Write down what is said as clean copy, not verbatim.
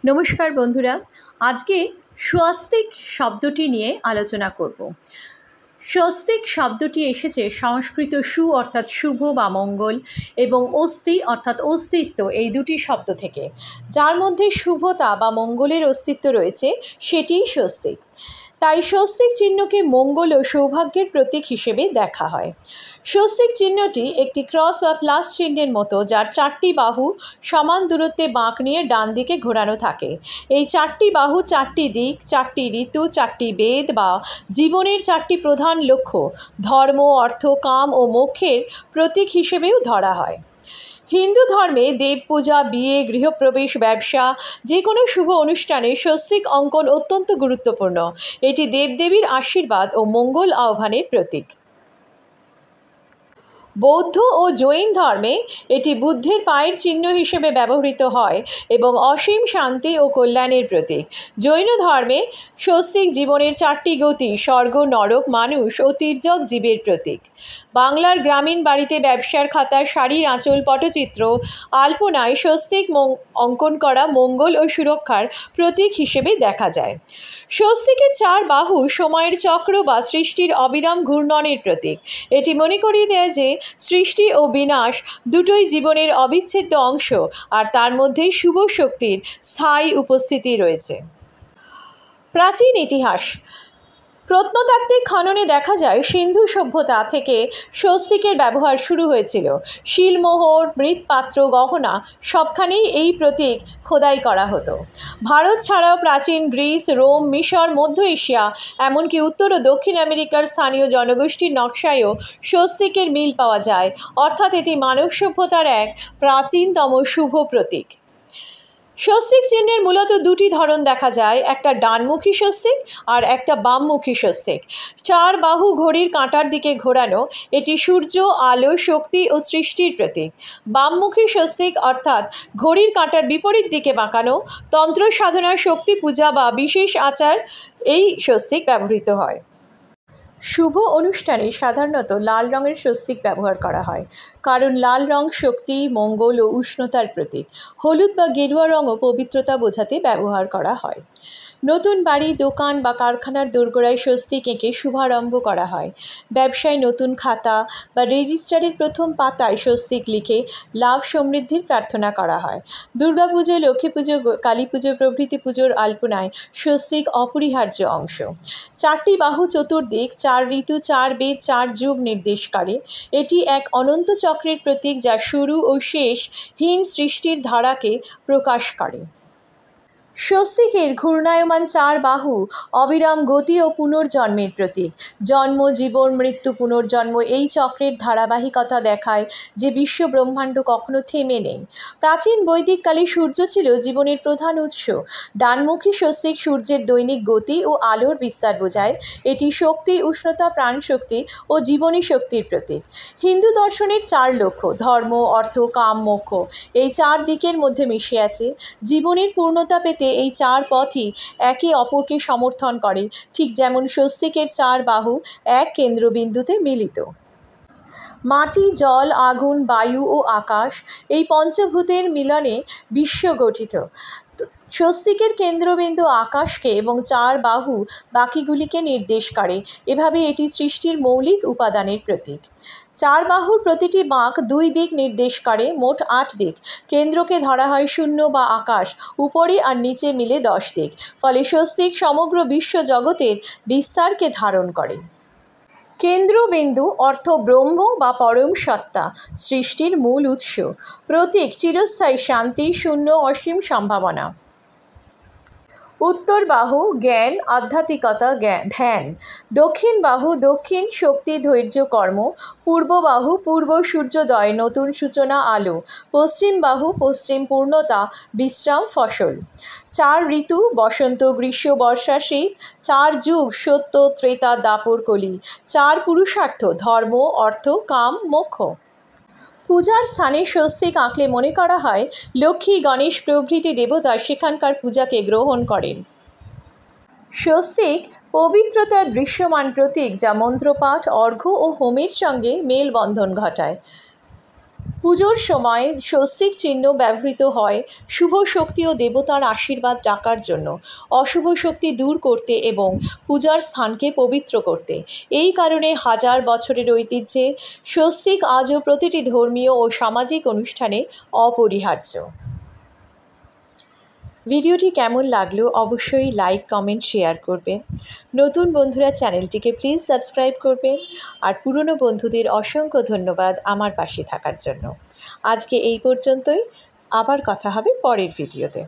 নমস্কার বন্ধুরা, আজকে স্বস্তিক শব্দটি নিয়ে আলোচনা করব। স্বস্তিক শব্দটি এসেছে সংস্কৃত সু অর্থাৎ শুভ বা মঙ্গল এবং অস্তি অর্থাৎ অস্তিত্ব এই দুটি শব্দ থেকে। যার মধ্যে শুভতা বা মঙ্গলের অস্তিত্ব রয়েছে সেটিই স্বস্তিক। তাই স্বস্তিক চিহ্নকে মঙ্গল ও সৌভাগ্যের প্রতীক হিসেবে দেখা হয়। স্বস্তিক চিহ্নটি একটি ক্রস বা প্লাস চিহ্নের মতো, যার চারটি বাহু সমান দূরত্বে বাঁক নিয়ে ডান দিকে ঘোরানো থাকে। এই চারটি বাহু চারটি দিক, চারটি ঋতু, চারটি বেদ বা জীবনের চারটি প্রধান লক্ষ্য ধর্ম, অর্থ, কাম ও মোক্ষের প্রতীক হিসেবেও ধরা হয়। হিন্দু ধর্মে দেব পূজা, বিয়ে, গৃহপ্রবেশ, ব্যবসা যে কোনো শুভ অনুষ্ঠানে স্বস্তিক অঙ্কন অত্যন্ত গুরুত্বপূর্ণ। এটি দেবদেবীর আশীর্বাদ ও মঙ্গল আহ্বানের প্রতীক। বৌদ্ধ ও জৈন ধর্মে এটি বুদ্ধের পায়ের চিহ্ন হিসেবে ব্যবহৃত হয় এবং অসীম শান্তি ও কল্যাণের প্রতীক। জৈন ধর্মে স্বস্তিক জীবনের চারটি গতি স্বর্গ, নরক, মানুষ ও তির্যক জীবের প্রতীক। বাংলার গ্রামীণ বাড়িতে ব্যবসার খাতা, শাড়ির আঁচল, পটচিত্র, আলপনায় স্বস্তিক অঙ্কন করা মঙ্গল ও সুরক্ষার প্রতীক হিসেবে দেখা যায়। স্বস্তিকের চার বাহু সময়ের চক্র বা সৃষ্টির অবিরাম ঘূর্ণনের প্রতীক। এটি মনে করিয়ে দেয় যে সৃষ্টি ও বিনাশ দুটোই জীবনের অবিচ্ছেদ্য অংশ, আর তার মধ্যে শুভ শক্তির স্থায়ী উপস্থিতি রয়েছে। প্রাচীন ইতিহাস। প্রত্নতাত্ত্বিক খননে দেখা যায় সিন্ধু সভ্যতা থেকে স্বস্তিকের ব্যবহার শুরু হয়েছিল। শিলমোহর, মৃৎপাত্র, গহনা সবখানেই এই প্রতীক খোদাই করা হতো। ভারত ছাড়াও প্রাচীন গ্রিস, রোম, মিশর, মধ্য এশিয়া এমনকি উত্তর ও দক্ষিণ আমেরিকার স্থানীয় জনগোষ্ঠীর নকশায়ও স্বস্তিকের মিল পাওয়া যায়, অর্থাৎ এটি মানব সভ্যতার এক প্রাচীনতম শুভ প্রতীক। স্বস্তিক চিহ্নের মূলত দুটি ধরন দেখা যায়, একটা ডানমুখী স্বস্তিক আর একটা বামমুখী স্বস্তিক। চার বাহু ঘড়ির কাঁটার দিকে ঘোরানো, এটি সূর্য, আলো, শক্তি ও সৃষ্টির প্রতীক। বামমুখী স্বস্তিক অর্থাৎ ঘড়ির কাঁটার বিপরীত দিকে বাঁকানো, তন্ত্র সাধনা, শক্তি পূজা বা বিশেষ আচার এই স্বস্তিক ব্যবহৃত হয়। শুভ অনুষ্ঠানে সাধারণত লাল রঙের স্বস্তিক ব্যবহার করা হয়, কারণ লাল রং শক্তি, মঙ্গল ও উষ্ণতার প্রতীক। হলুদ বা গেরুয়া রঙও পবিত্রতা বোঝাতে ব্যবহার করা হয়। নতুন বাড়ি, দোকান বা কারখানার দোরগোড়ায় স্বস্তিক এঁকে শুভারম্ভ করা হয়। ব্যবসায় নতুন খাতা বা রেজিস্টারের প্রথম পাতায় স্বস্তিক লিখে লাভ সমৃদ্ধির প্রার্থনা করা হয়। দুর্গাপুজো, লক্ষ্মী পুজো, কালী পুজো প্রভৃতি পুজোর আলপনায় স্বস্তিক অপরিহার্য অংশ। চারটি বাহু চতুর্দিক, চার ঋতু, চার বেদ, চার যুগ নির্দেশ করে। এটি এক অনন্ত চক্রের প্রতীক, যা শুরু ও শেষহীন সৃষ্টির ধারাকে প্রকাশ করে। স্বস্তিকের ঘূর্ণায়মান চার বাহু অবিরাম গতি ও পুনর্জন্মের প্রতীক। জন্ম, জীবন, মৃত্যু, পুনর্জন্ম এই চক্রের ধারাবাহিকতা দেখায় যে বিশ্ব ব্রহ্মাণ্ড কখনো থেমে নেই। প্রাচীন বৈদিক কালে সূর্য ছিল জীবনের প্রধান উৎস। ডানমুখী স্বস্তিক সূর্যের দৈনিক গতি ও আলোর বিস্তার বোঝায়। এটি শক্তি, উষ্ণতা, প্রাণশক্তি ও জীবনী শক্তির প্রতীক। হিন্দু দর্শনের চার লক্ষ্য ধর্ম, অর্থ, কাম, মোক্ষ এই চার দিকের মধ্যে মিশে আছে। জীবনের পূর্ণতা পেতে এই চার পথই একে অপরকে সমর্থন করে, ঠিক যেমন স্বস্তিকের চার বাহু এক কেন্দ্রবিন্দুতে মিলিত। মাটি, জল, আগুন, বায়ু ও আকাশ এই পঞ্চভূতের মিলনে বিশ্ব গঠিত। স্বস্তিকের কেন্দ্রবিন্দু আকাশকে এবং চার বাহু বাকিগুলিকে নির্দেশ করে। এভাবে এটি সৃষ্টির মৌলিক উপাদানের প্রতীক। চার বাহুর প্রতিটি বাঁক দুই দিক নির্দেশ করে, মোট 8 দিক। কেন্দ্রকে ধরা হয় শূন্য বা আকাশ, উপরে আর নিচে মিলে 10 দিক। ফলে স্বস্তিক সমগ্র বিশ্ব জগতের বিস্তারকে ধারণ করে। কেন্দ্রবিন্দু অর্থ ব্রহ্ম বা পরম সত্তা, সৃষ্টির মূল উৎস। প্রতীক চিরস্থায়ী শান্তি, শূন্য, অসীম সম্ভাবনা। উত্তর বাহু জ্ঞান, আধ্যাত্মিকতা, ধ্যান। দক্ষিণ বাহু দক্ষিণ, শক্তি, ধৈর্য, কর্ম। পূর্ব বাহু পূর্ব, সূর্যোদয়, নতুন সূচনা, আলো। পশ্চিম বাহু পশ্চিম, পূর্ণতা, বিশ্রাম, ফসল। চার ঋতু বসন্ত, গ্রীষ্ম, বর্ষা, শীত। চার যুগ সত্য, ত্রেতা, দাপর, কলি। চার পুরুষার্থ ধর্ম, অর্থ, কাম, মোক্ষ। পূজার স্থানে স্বস্তিক আঁকলে মনে করা হয় লক্ষ্মী, গণেশ প্রভৃতি দেবতা সেখানকার পূজাকে গ্রহণ করেন। স্বস্তিক পবিত্রতার দৃশ্যমান প্রতীক, যা মন্ত্রপাঠ, অর্ঘ্য ও হোমের সঙ্গে মেলবন্ধন ঘটায়। পুজোর সময় স্বস্তিক চিহ্ন ব্যবহৃত হয় শুভ শক্তি ও দেবতার আশীর্বাদ ডাকার জন্য, অশুভ শক্তি দূর করতে এবং পূজার স্থানকে পবিত্র করতে। এই কারণে হাজার বছরের ঐতিহ্যে স্বস্তিক আজও প্রতিটি ধর্মীয় ও সামাজিক অনুষ্ঠানে অপরিহার্য। ভিডিওটি কেমন লাগলো অবশ্যই লাইক, কমেন্ট, শেয়ার করবেন। নতুন বন্ধুরা চ্যানেলটিকে প্লিজ সাবস্ক্রাইব করবেন। আর পুরনো বন্ধুদের অসংখ্য ধন্যবাদ আমার পাশে থাকার জন্য। আজকে এই পর্যন্তই, আবার কথা হবে পরের ভিডিওতে।